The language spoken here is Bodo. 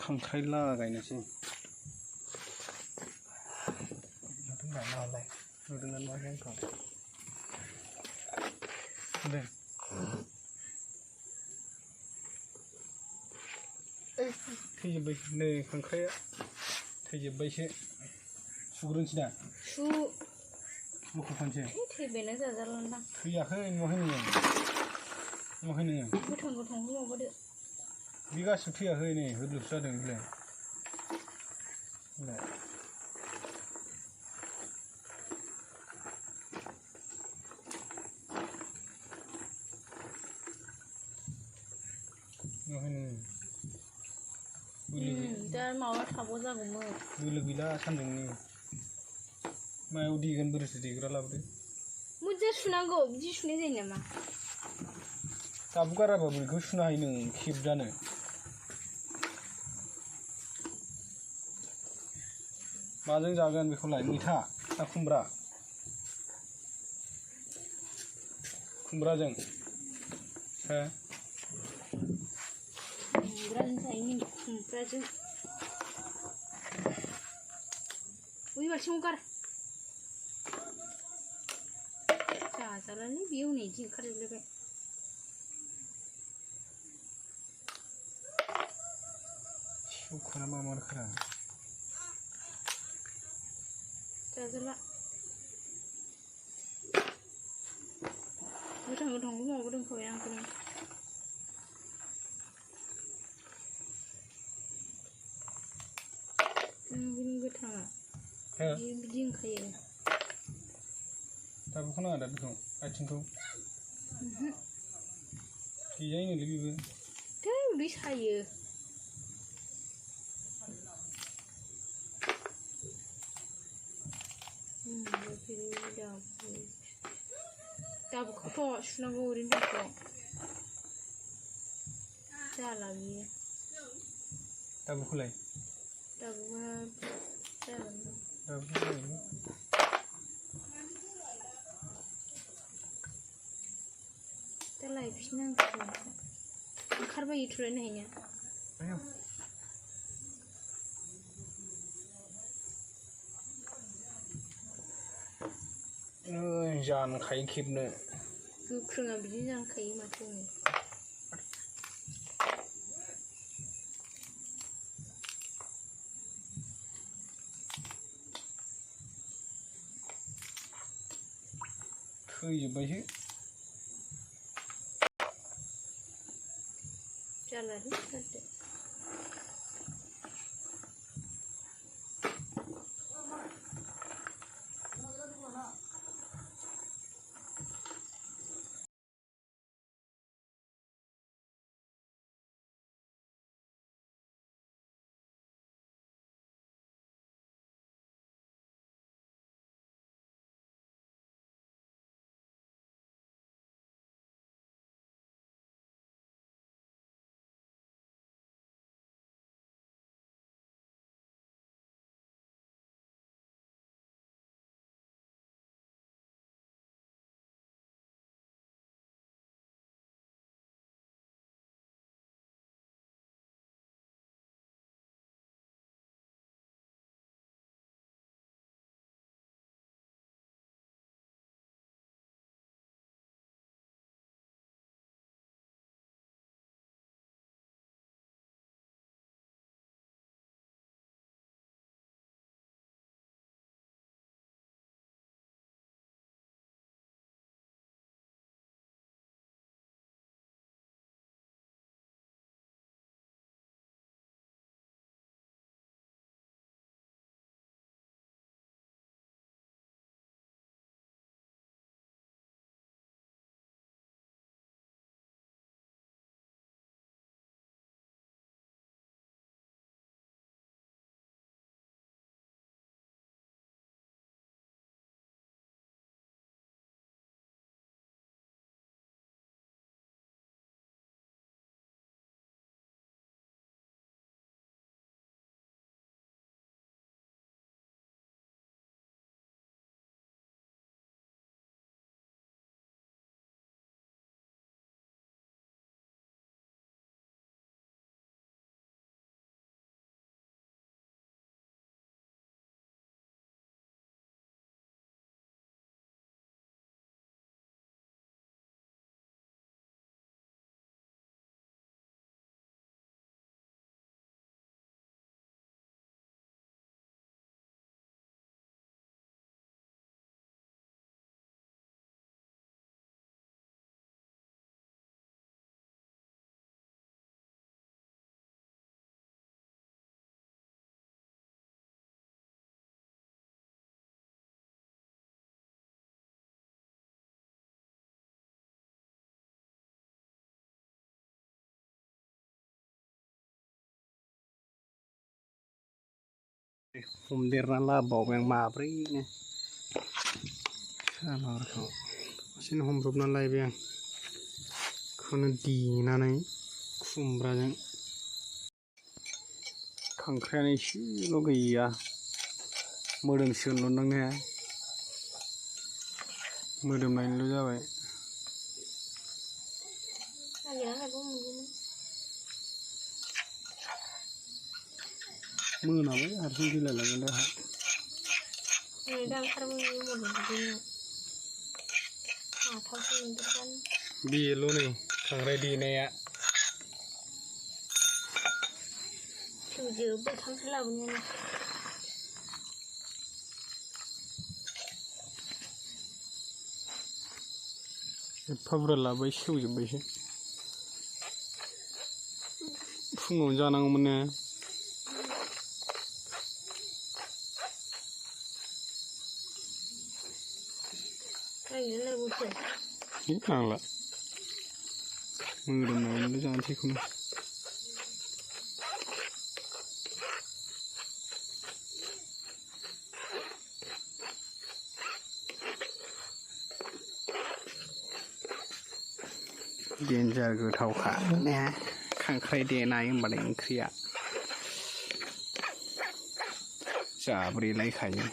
खांख्राइ लागायनोसै नुदोंना नुवाखै आंखौ नुदों थैजोब्बाय नै खांख्राइया थैजोब्बायसो सुग्रोनोसै दा लखबखानोसै थैबायना जाजालादां थैयाखै नुवाखै नोङो गोथां गोथांखौ माबादो बे गासिबो थैयाखै नै होदलोबसो जादों बिलाय नुवाखै नोङो दा माबा थाबाव जागौमोन बोलो गैला सान्दुंनि मायाव देगोन बोरैथो देग्रा लाबोदो मोजां सुनांगौ बिदि सुनाय जायो नामा दाबो गाराबा बोरैखौ सुनो हायो नों खेबजानो माजों जागोन बेखौलाय मैथा ना खुमब्राजों हो खुमब्राजों जायो खुमब्राजों बै बाल्थिङाव गार जाजालालै बेयाव नै इदि ओंखारजोबलायबाय सेवखाना मा रोखोरा जाजाला गोथां गोथांखौ माबा दोनखाबाय आंखौ बिनि गोथाङा बिदि ओंखायो दा बेखौ नाङा दा बेखौ आथिंखौ देजायोनोलै बेबो थै उदै सायो दाबुखौथ' सुनांगौ ओरैनो दंथ' जाला बियो दाबुखौलाय दाबुआ जागोन दा लायफिननांसिगोन ओंखारबाय थुरायनो हायनो जानखायो खेबनो गोख्रोङा बिदिनो जानखायो माथो थैजोब्बायसो जालालै गारदो हमदेरना लाबोबावबाय आं माब्रैनो सानारखौ एसेनो हमब्रबना लायबाय आं बेखौनो देनानै खुमब्राजों खांख्रायानो एसेल' गैया मोदोमसिगोनल' नोंने मोदोमनायनिल' जाबाय मोनाबाय हारसिं गिलायलांगोन दा बेल' नै खांख्राय देनाया एफा बुरजा लाबाय सेवजोब्बायसो फुङावनो जानांगौमोन ने नांला मोदोमनायनिल' जानोसै बेखौनो डेन्जार गोथावखा ने खांख्राइ देनाय होनबाथाय ओंख्रिया जाब्रेलायखायो